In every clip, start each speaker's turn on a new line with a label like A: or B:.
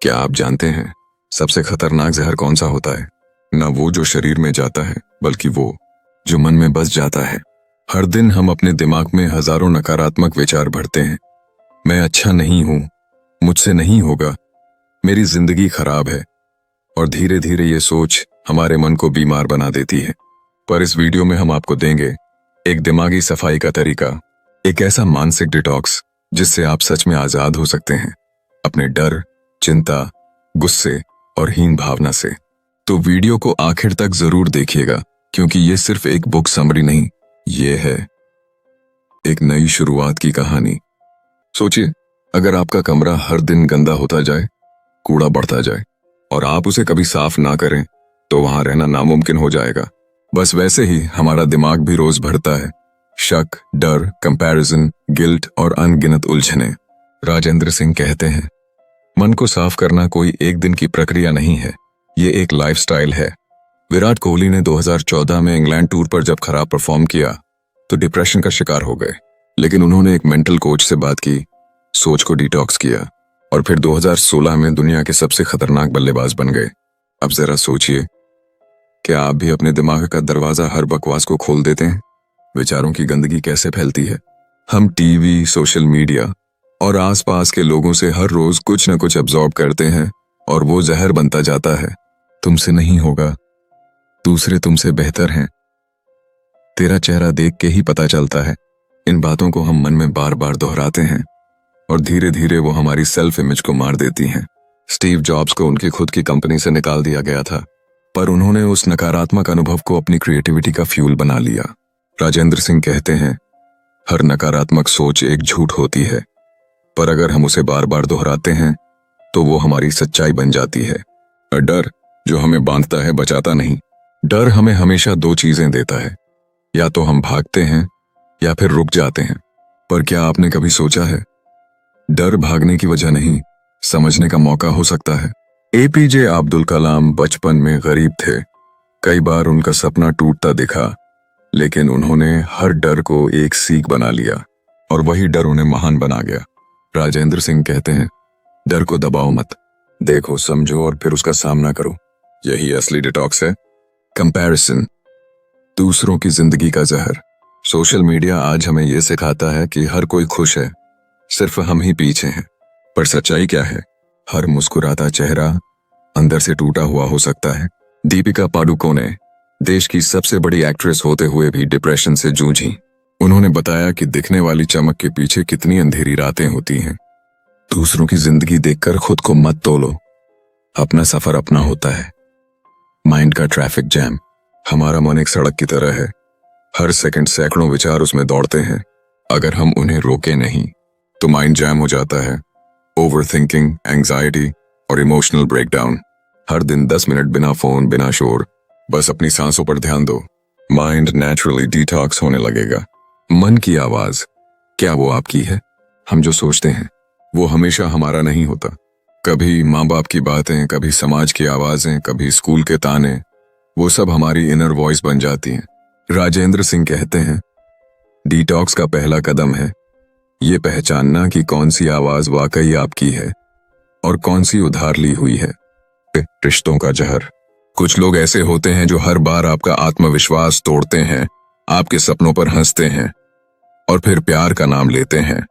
A: क्या आप जानते हैं सबसे खतरनाक जहर कौन सा होता है? न वो जो शरीर में जाता है, बल्कि वो जो मन में बस जाता है। हर दिन हम अपने दिमाग में हजारों नकारात्मक विचार भरते हैं। मैं अच्छा नहीं हूं, मुझसे नहीं होगा, मेरी जिंदगी खराब है। और धीरे धीरे ये सोच हमारे मन को बीमार बना देती है। पर इस वीडियो में हम आपको देंगे एक दिमागी सफाई का तरीका, एक ऐसा मानसिक डिटॉक्स जिससे आप सच में आजाद हो सकते हैं अपने डर, चिंता, गुस्से और हीन भावना से। तो वीडियो को आखिर तक जरूर देखिएगा, क्योंकि ये सिर्फ एक बुक समरी नहीं, ये है एक नई शुरुआत की कहानी। सोचिए, अगर आपका कमरा हर दिन गंदा होता जाए, कूड़ा बढ़ता जाए और आप उसे कभी साफ ना करें, तो वहां रहना नामुमकिन हो जाएगा। बस वैसे ही हमारा दिमाग भी रोज भरता है शक, डर, कंपैरिजन, गिल्ट और अनगिनत उलझने। राजेंद्र सिंह कहते हैं, मन को साफ करना कोई एक दिन की प्रक्रिया नहीं है, ये एक लाइफस्टाइल है। विराट कोहली ने 2014 में इंग्लैंड टूर पर जब खराब परफॉर्म किया तो डिप्रेशन का शिकार हो गए, लेकिन उन्होंने एक मेंटल कोच से बात की, सोच को डिटॉक्स किया और फिर 2016 में दुनिया के सबसे खतरनाक बल्लेबाज बन गए। अब जरा सोचिए, क्या आप भी अपने दिमाग का दरवाजा हर बकवास को खोल देते हैं? विचारों की गंदगी कैसे फैलती है। हम टीवी, सोशल मीडिया और आसपास के लोगों से हर रोज कुछ न कुछ अब्सॉर्ब करते हैं और वो जहर बनता जाता है। तुमसे नहीं होगा, दूसरे तुमसे बेहतर हैं, तेरा चेहरा देख के ही पता चलता है। इन बातों को हम मन में बार बार दोहराते हैं और धीरे धीरे वो हमारी सेल्फ इमेज को मार देती हैं। स्टीव जॉब्स को उनकी खुद की कंपनी से निकाल दिया गया था, पर उन्होंने उस नकारात्मक अनुभव को अपनी क्रिएटिविटी का फ्यूल बना लिया। राजेंद्र सिंह कहते हैं, हर नकारात्मक सोच एक झूठ होती है, पर अगर हम उसे बार बार दोहराते हैं तो वो हमारी सच्चाई बन जाती है। और डर जो हमें बांधता है, बचाता नहीं। डर हमें हमेशा दो चीजें देता है, या तो हम भागते हैं या फिर रुक जाते हैं। पर क्या आपने कभी सोचा है, डर भागने की वजह नहीं, समझने का मौका हो सकता है। एपीजे अब्दुल कलाम बचपन में गरीब थे, कई बार उनका सपना टूटता दिखा, लेकिन उन्होंने हर डर को एक सीख बना लिया और वही डर उन्हें महान बना गया। राजेंद्र सिंह कहते हैं, डर को दबाओ मत, देखो, समझो और फिर उसका सामना करो। यही असली डिटॉक्स है। कंपैरिजन, दूसरों की जिंदगी का जहर। सोशल मीडिया आज हमें यह सिखाता है कि हर कोई खुश है, सिर्फ हम ही पीछे हैं। पर सच्चाई क्या है? हर मुस्कुराता चेहरा अंदर से टूटा हुआ हो सकता है। दीपिका पादुकोणे देश की सबसे बड़ी एक्ट्रेस होते हुए भी डिप्रेशन से जूझी। उन्होंने बताया कि दिखने वाली चमक के पीछे कितनी अंधेरी रातें होती हैं। दूसरों की जिंदगी देखकर खुद को मत तोलो, अपना सफर अपना होता है। माइंड का ट्रैफिक जैम। हमारा मन एक सड़क की तरह है, हर सेकंड सैकड़ों विचार उसमें दौड़ते हैं। अगर हम उन्हें रोके नहीं तो माइंड जैम हो जाता है। ओवर थिंकिंग, एंग्जाइटी और इमोशनल ब्रेकडाउन। हर दिन 10 मिनट बिना फोन, बिना शोर, बस अपनी सांसों पर ध्यान दो, माइंड नेचुरली डिटॉक्स होने लगेगा। मन की आवाज, क्या वो आपकी है? हम जो सोचते हैं वो हमेशा हमारा नहीं होता। कभी माँ बाप की बातें, कभी समाज की आवाजें, कभी स्कूल के ताने, वो सब हमारी इनर वॉइस बन जाती हैं। राजेंद्र सिंह कहते हैं, डिटॉक्स का पहला कदम है ये पहचानना कि कौन सी आवाज वाकई आपकी है और कौन सी उधार ली हुई है। रिश्तों का जहर। कुछ लोग ऐसे होते हैं जो हर बार आपका आत्मविश्वास तोड़ते हैं, आपके सपनों पर हंसते हैं और फिर प्यार का नाम लेते हैं।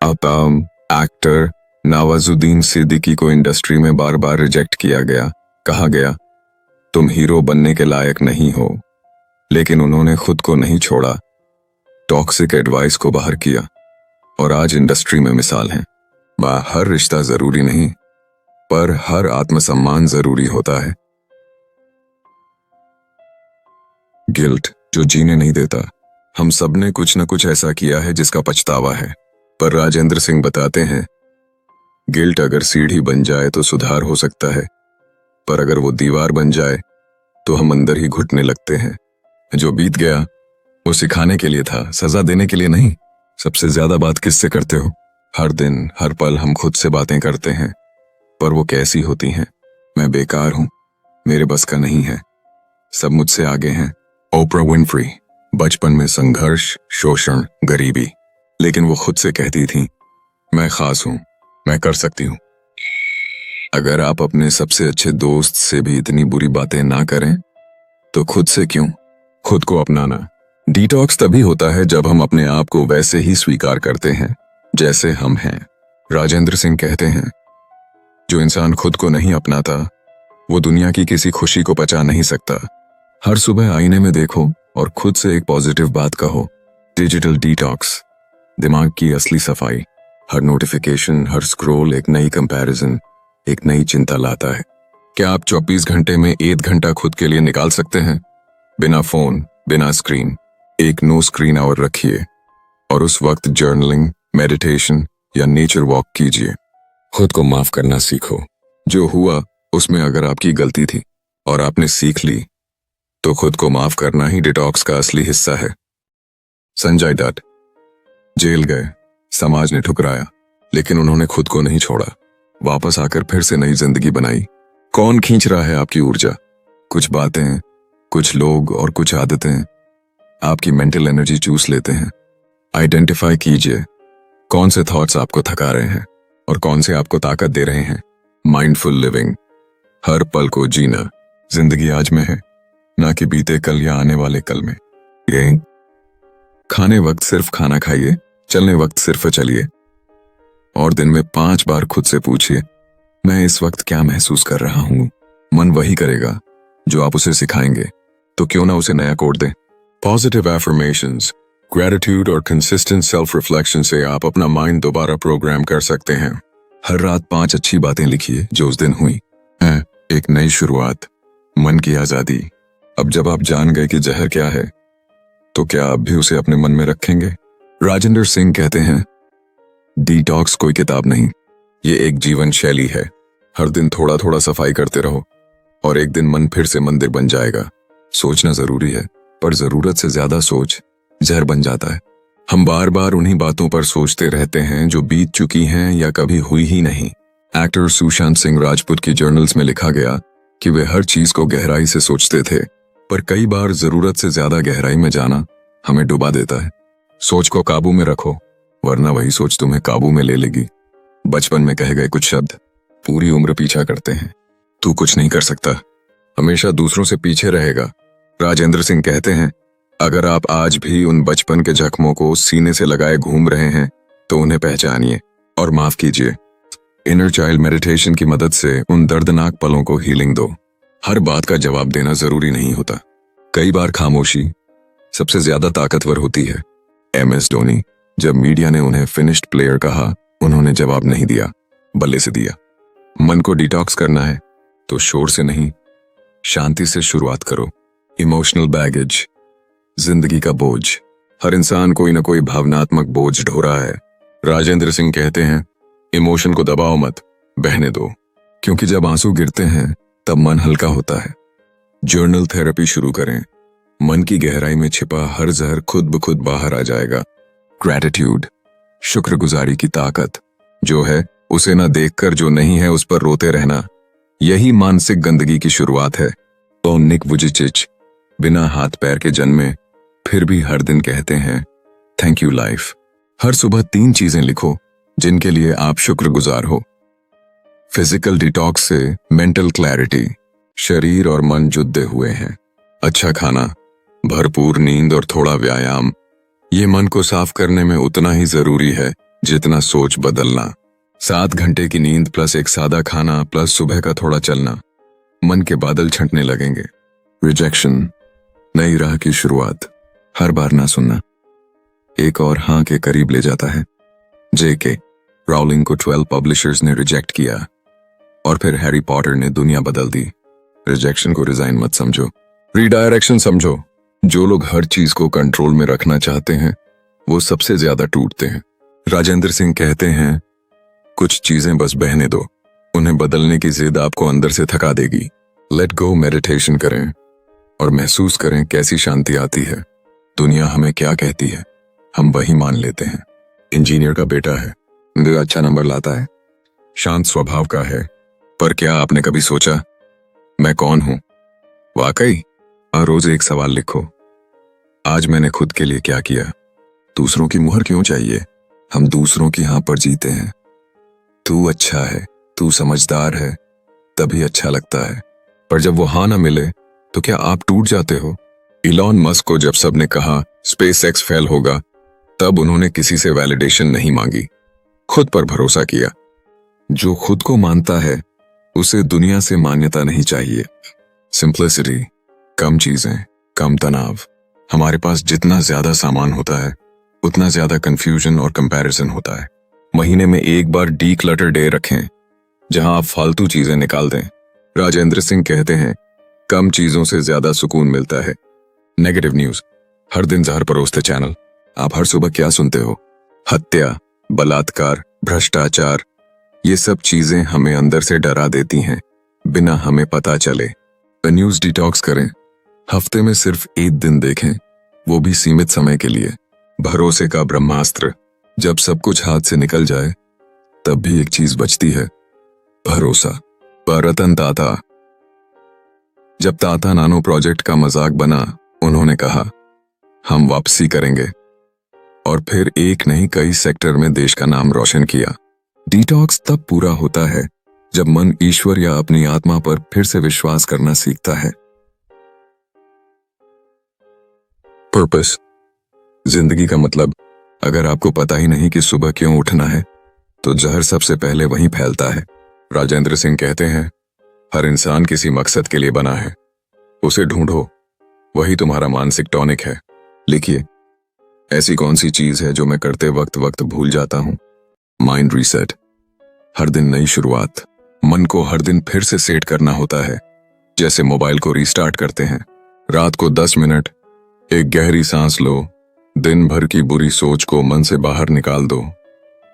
A: आतम एक्टर नवाजुद्दीन सिद्दीकी को इंडस्ट्री में बार बार रिजेक्ट किया गया, कहा गया तुम हीरो बनने के लायक नहीं हो, लेकिन उन्होंने खुद को नहीं छोड़ा, टॉक्सिक एडवाइस को बाहर किया और आज इंडस्ट्री में मिसाल हैं। हर रिश्ता जरूरी नहीं, पर हर आत्मसम्मान जरूरी होता है। गिल्ट जो जीने नहीं देता। हम सब ने कुछ न कुछ ऐसा किया है जिसका पछतावा है, पर राजेंद्र सिंह बताते हैं, गिल्ट अगर सीढ़ी बन जाए तो सुधार हो सकता है, पर अगर वो दीवार बन जाए तो हम अंदर ही घुटने लगते हैं। जो बीत गया वो सिखाने के लिए था, सजा देने के लिए नहीं। सबसे ज्यादा बात किससे करते हो? हर दिन, हर पल हम खुद से बातें करते हैं, पर वो कैसी होती हैं? मैं बेकार हूं, मेरे बस का नहीं है, सब मुझसे आगे हैं। ओपरा विनफ्री, बचपन में संघर्ष, शोषण, गरीबी, लेकिन वो खुद से कहती थी, मैं खास हूं, मैं कर सकती हूं। अगर आप अपने सबसे अच्छे दोस्त से भी इतनी बुरी बातें ना करें तो खुद से क्यों? खुद को अपनाना। डिटॉक्स तभी होता है जब हम अपने आप को वैसे ही स्वीकार करते हैं जैसे हम हैं। राजेंद्र सिंह कहते हैं, जो इंसान खुद को नहीं अपनाता वो दुनिया की किसी खुशी को पचा नहीं सकता। हर सुबह आईने में देखो और खुद से एक पॉजिटिव बात कहो। डिजिटल डिटॉक्स, दिमाग की असली सफाई। हर नोटिफिकेशन, हर स्क्रॉल एक नई कंपैरिजन, एक नई चिंता लाता है। क्या आप 24 घंटे में 1 घंटा खुद के लिए निकाल सकते हैं? बिना फोन, बिना स्क्रीन, एक नो स्क्रीन आवर रखिए और उस वक्त जर्नलिंग, मेडिटेशन या नेचर वॉक कीजिए। खुद को माफ करना सीखो। जो हुआ उसमें अगर आपकी गलती थी और आपने सीख ली तो खुद को माफ करना ही डिटॉक्स का असली हिस्सा है। संजय दत्त जेल गए, समाज ने ठुकराया, लेकिन उन्होंने खुद को नहीं छोड़ा। वापस आकर फिर से नई जिंदगी बनाई। कौन खींच रहा है आपकी ऊर्जा? कुछ बातें, कुछ लोग और कुछ आदतें आपकी मेंटल एनर्जी चूस लेते हैं। आइडेंटिफाई कीजिए कौन से थॉट्स आपको थका रहे हैं और कौन से आपको ताकत दे रहे हैं। माइंडफुल लिविंग, हर पल को जीना। जिंदगी आज में है, ना कि बीते कल या आने वाले कल में। ये खाने वक्त सिर्फ खाना खाइए, चलने वक्त सिर्फ चलिए और दिन में 5 बार खुद से पूछिए, मैं इस वक्त क्या महसूस कर रहा हूं। मन वही करेगा जो आप उसे सिखाएंगे, तो क्यों ना उसे नया कोड दें। पॉजिटिव एफर्मेशंस, ग्रेटिट्यूड और कंसिस्टेंट सेल्फ रिफ्लेक्शन से आप अपना माइंड दोबारा प्रोग्राम कर सकते हैं। हर रात 5 अच्छी बातें लिखिए जो उस दिन हुई हैं। एक नई शुरुआत, मन की आजादी। अब जब आप जान गए कि जहर क्या है, तो क्या आप भी उसे अपने मन में रखेंगे? राजेंद्र सिंह कहते हैं, डिटॉक्स कोई किताब नहीं, ये एक जीवन शैली है। हर दिन थोड़ा थोड़ा सफाई करते रहो और एक दिन मन फिर से मंदिर बन जाएगा। सोचना जरूरी है, पर जरूरत से ज्यादा सोच जहर बन जाता है। हम बार बार उन्हीं बातों पर सोचते रहते हैं जो बीत चुकी हैं या कभी हुई ही नहीं। एक्टर सुशांत सिंह राजपूत की जर्नल्स में लिखा गया कि वे हर चीज को गहराई से सोचते थे, पर कई बार जरूरत से ज्यादा गहराई में जाना हमें डुबा देता है। सोच को काबू में रखो, वरना वही सोच तुम्हें काबू में ले लेगी। बचपन में कहे गए कुछ शब्द पूरी उम्र पीछा करते हैं। तू कुछ नहीं कर सकता, हमेशा दूसरों से पीछे रहेगा। राजेंद्र सिंह कहते हैं, अगर आप आज भी उन बचपन के जख्मों को सीने से लगाए घूम रहे हैं तो उन्हें पहचानिए और माफ कीजिए। इनर चाइल्ड मेडिटेशन की मदद से उन दर्दनाक पलों को हीलिंग दो। हर बात का जवाब देना जरूरी नहीं होता, कई बार खामोशी सबसे ज्यादा ताकतवर होती है। MS धोनी, जब मीडिया ने उन्हें फिनिश्ड प्लेयर कहा, उन्होंने जवाब नहीं दिया, बल्ले से दिया। मन को डिटॉक्स करना है तो शोर से नहीं, शांति से शुरुआत करो। इमोशनल बैगेज, जिंदगी का बोझ। हर इंसान कोई ना कोई भावनात्मक बोझ ढो रहा है। राजेंद्र सिंह कहते हैं, इमोशन को दबाओ मत, बहने दो, क्योंकि जब आंसू गिरते हैं तब मन हल्का होता है। जर्नल थेरेपी शुरू करें, मन की गहराई में छिपा हर जहर खुद ब खुद बाहर आ जाएगा। ग्रेटिट्यूड, शुक्रगुजारी की ताकत। जो है उसे ना देखकर जो नहीं है उस पर रोते रहना, यही मानसिक गंदगी की शुरुआत है। तो निक वुजिचिच बिना हाथ पैर के जन्मे फिर भी हर दिन कहते हैं, थैंक यू लाइफ। हर सुबह 3 चीजें लिखो जिनके लिए आप शुक्रगुजार हो। फिजिकल डिटॉक्स से मेंटल क्लैरिटी, शरीर और मन जुड़े हुए हैं। अच्छा खाना, भरपूर नींद और थोड़ा व्यायाम, ये मन को साफ करने में उतना ही जरूरी है जितना सोच बदलना। 7 घंटे की नींद प्लस एक सादा खाना प्लस सुबह का थोड़ा चलना, मन के बादल छंटने लगेंगे। रिजेक्शन, नई राह की शुरुआत। हर बार ना सुनना एक और हाँ के करीब ले जाता है। JK राउलिंग को 12 पब्लिशर्स ने रिजेक्ट किया और फिर हैरी पॉटर ने दुनिया बदल दी। रिजेक्शन को रिजाइन मत समझो, रीडायरेक्शन समझो। जो लोग हर चीज को कंट्रोल में रखना चाहते हैं वो सबसे ज्यादा टूटते हैं। राजेंद्र सिंह कहते हैं, कुछ चीजें बस बहने दो, उन्हें बदलने की जिद आपको अंदर से थका देगी। लेट गो मेडिटेशन करें और महसूस करें कैसी शांति आती है। दुनिया हमें क्या कहती है हम वही मान लेते हैं। इंजीनियर का बेटा है, अच्छा नंबर लाता है, शांत स्वभाव का है, पर क्या आपने कभी सोचा मैं कौन हूं वाकई? हर रोज एक सवाल लिखो, आज मैंने खुद के लिए क्या किया। दूसरों की मुहर क्यों चाहिए, हम दूसरों की हाँ पर जीते हैं। तू अच्छा है, तू समझदार है, तभी अच्छा लगता है। पर जब वो हाँ ना मिले तो क्या आप टूट जाते हो? इलॉन मस्क को जब सबने कहा स्पेस एक्स फेल होगा, तब उन्होंने किसी से वैलिडेशन नहीं मांगी, खुद पर भरोसा किया। जो खुद को मानता है उसे दुनिया से मान्यता नहीं चाहिए। सिंप्लिसिटी, कम चीजें, कम तनाव। हमारे पास जितना ज्यादा सामान होता है उतना ज्यादा कंफ्यूजन और कंपैरिजन होता है। महीने में एक बार डीक्लटर डे रखें जहां आप फालतू चीजें निकाल दें। राजेंद्र सिंह कहते हैं कम चीजों से ज्यादा सुकून मिलता है। नेगेटिव न्यूज, हर दिन जहर परोसते चैनल। आप हर सुबह क्या सुनते हो? हत्या, बलात्कार, भ्रष्टाचार। ये सब चीजें हमें अंदर से डरा देती हैं बिना हमें पता चले। न्यूज डिटॉक्स करें, हफ्ते में सिर्फ एक दिन देखें, वो भी सीमित समय के लिए। भरोसे का ब्रह्मास्त्र। जब सब कुछ हाथ से निकल जाए तब भी एक चीज बचती है, भरोसा। रतन टाटा। जब टाटा नानो प्रोजेक्ट का मजाक बना, उन्होंने कहा हम वापसी करेंगे, और फिर एक नहीं कई सेक्टर में देश का नाम रोशन किया। डिटॉक्स तब पूरा होता है जब मन ईश्वर या अपनी आत्मा पर फिर से विश्वास करना सीखता है। पर्पस, जिंदगी का मतलब। अगर आपको पता ही नहीं कि सुबह क्यों उठना है तो जहर सबसे पहले वहीं फैलता है। राजेंद्र सिंह कहते हैं हर इंसान किसी मकसद के लिए बना है, उसे ढूंढो, वही तुम्हारा मानसिक टॉनिक है। लिखिए, ऐसी कौन सी चीज है जो मैं करते वक्त भूल जाता हूं? Mind reset. हर दिन नई शुरुआत। मन को हर दिन फिर से सेट करना होता है, जैसे मोबाइल को रीस्टार्ट करते हैं। रात को 10 मिनट एक गहरी सांस लो, दिन भर की बुरी सोच को मन से बाहर निकाल दो,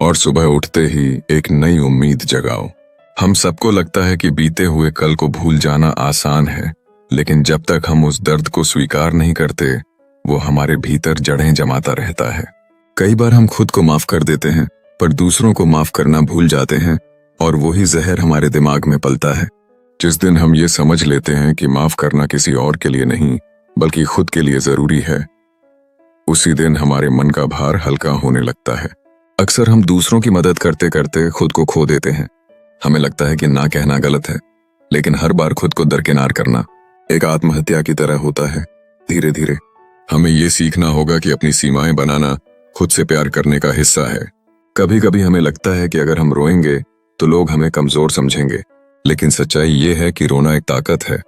A: और सुबह उठते ही एक नई उम्मीद जगाओ। हम सबको लगता है कि बीते हुए कल को भूल जाना आसान है, लेकिन जब तक हम उस दर्द को स्वीकार नहीं करते, वो हमारे भीतर जड़ें जमाता रहता है। कई बार हम खुद को माफ कर देते हैं, पर दूसरों को माफ करना भूल जाते हैं, और वही जहर हमारे दिमाग में पलता है। जिस दिन हम ये समझ लेते हैं कि माफ करना किसी और के लिए नहीं बल्कि खुद के लिए जरूरी है, उसी दिन हमारे मन का भार हल्का होने लगता है। अक्सर हम दूसरों की मदद करते करते खुद को खो देते हैं। हमें लगता है कि ना कहना गलत है, लेकिन हर बार खुद को दरकिनार करना एक आत्महत्या की तरह होता है। धीरे धीरे हमें ये सीखना होगा कि अपनी सीमाएं बनाना खुद से प्यार करने का हिस्सा है। कभी कभी हमें लगता है कि अगर हम रोएंगे तो लोग हमें कमजोर समझेंगे, लेकिन सच्चाई ये है कि रोना एक ताकत है,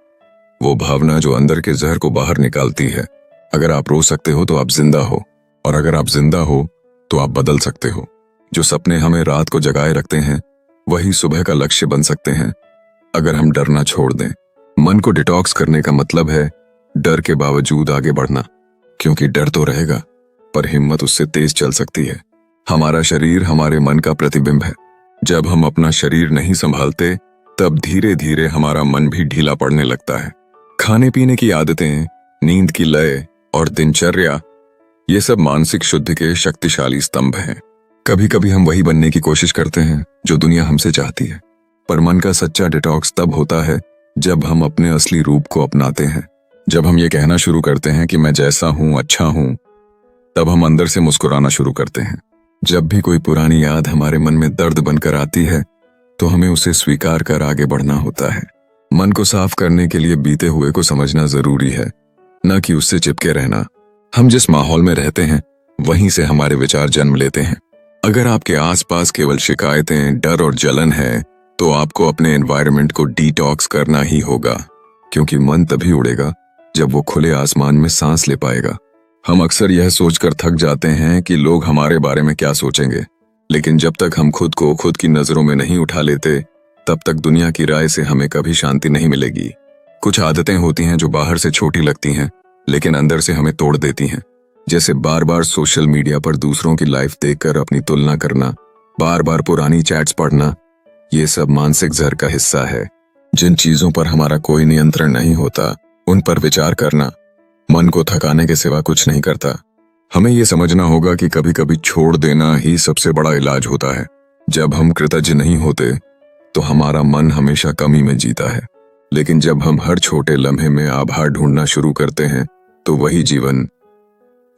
A: वो भावना जो अंदर के जहर को बाहर निकालती है। अगर आप रो सकते हो तो आप जिंदा हो, और अगर आप जिंदा हो तो आप बदल सकते हो। जो सपने हमें रात को जगाए रखते हैं वही सुबह का लक्ष्य बन सकते हैं, अगर हम डरना छोड़ दें। मन को डिटॉक्स करने का मतलब है डर के बावजूद आगे बढ़ना, क्योंकि डर तो रहेगा पर हिम्मत उससे तेज चल सकती है। हमारा शरीर हमारे मन का प्रतिबिंब है। जब हम अपना शरीर नहीं संभालते तब धीरे धीरे हमारा मन भी ढीला पड़ने लगता है। खाने पीने की आदतें, नींद की लय और दिनचर्या, ये सब मानसिक शुद्धि के शक्तिशाली स्तंभ हैं। कभी कभी हम वही बनने की कोशिश करते हैं जो दुनिया हमसे चाहती है, पर मन का सच्चा डिटॉक्स तब होता है जब हम अपने असली रूप को अपनाते हैं। जब हम ये कहना शुरू करते हैं कि मैं जैसा हूं अच्छा हूं, तब हम अंदर से मुस्कुराना शुरू करते हैं। जब भी कोई पुरानी याद हमारे मन में दर्द बनकर आती है तो हमें उसे स्वीकार कर आगे बढ़ना होता है। मन को साफ करने के लिए बीते हुए को समझना जरूरी है, न कि उससे चिपके रहना। हम जिस माहौल में रहते हैं वहीं से हमारे विचार जन्म लेते हैं। अगर आपके आसपास केवल शिकायतें, डर और जलन है तो आपको अपने एनवायरनमेंट को डिटॉक्स करना ही होगा, क्योंकि मन तभी उड़ेगा जब वो खुले आसमान में सांस ले पाएगा। हम अक्सर यह सोचकर थक जाते हैं कि लोग हमारे बारे में क्या सोचेंगे, लेकिन जब तक हम खुद को खुद की नजरों में नहीं उठा लेते तब तक दुनिया की राय से हमें कभी शांति नहीं मिलेगी। कुछ आदतें होती हैं जो बाहर से छोटी लगती हैं लेकिन अंदर से हमें तोड़ देती हैं, जैसे बार बार सोशल मीडिया पर दूसरों की लाइफ देखकर अपनी तुलना करना, बार बार पुरानी चैट्स पढ़ना। ये सब मानसिक जहर का हिस्सा है। जिन चीजों पर हमारा कोई नियंत्रण नहीं होता उन पर विचार करना मन को थकाने के सिवा कुछ नहीं करता। हमें ये समझना होगा कि कभी कभी छोड़ देना ही सबसे बड़ा इलाज होता है। जब हम कृतज्ञ नहीं होते तो हमारा मन हमेशा कमी में जीता है, लेकिन जब हम हर छोटे लम्हे में आभार ढूंढना शुरू करते हैं तो वही जीवन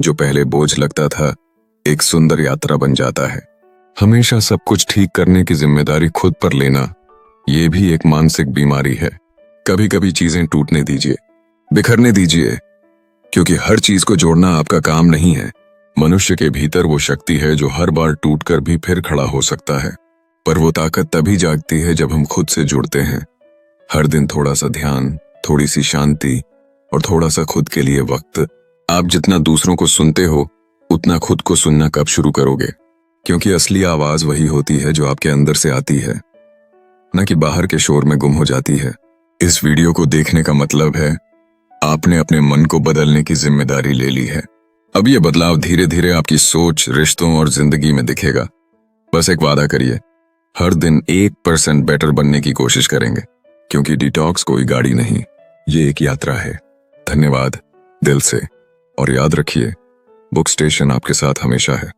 A: जो पहले बोझ लगता था एक सुंदर यात्रा बन जाता है। हमेशा सब कुछ ठीक करने की जिम्मेदारी खुद पर लेना ये भी एक मानसिक बीमारी है। कभी कभी चीजें टूटने दीजिए, बिखरने दीजिए, क्योंकि हर चीज को जोड़ना आपका काम नहीं है। मनुष्य के भीतर वो शक्ति है जो हर बार टूटकर भी फिर खड़ा हो सकता है, पर वो ताकत तभी जागती है जब हम खुद से जुड़ते हैं। हर दिन थोड़ा सा ध्यान, थोड़ी सी शांति और थोड़ा सा खुद के लिए वक्त। आप जितना दूसरों को सुनते हो उतना खुद को सुनना कब शुरू करोगे? क्योंकि असली आवाज वही होती है जो आपके अंदर से आती है, न कि बाहर के शोर में गुम हो जाती है। इस वीडियो को देखने का मतलब है आपने अपने मन को बदलने की जिम्मेदारी ले ली है। अब ये बदलाव धीरे धीरे आपकी सोच, रिश्तों और जिंदगी में दिखेगा। बस एक वादा करिए, हर दिन 1% बेटर बनने की कोशिश करेंगे, क्योंकि डिटॉक्स कोई गाड़ी नहीं, ये एक यात्रा है। धन्यवाद दिल से, और याद रखिए, बुक स्टेशन आपके साथ हमेशा है।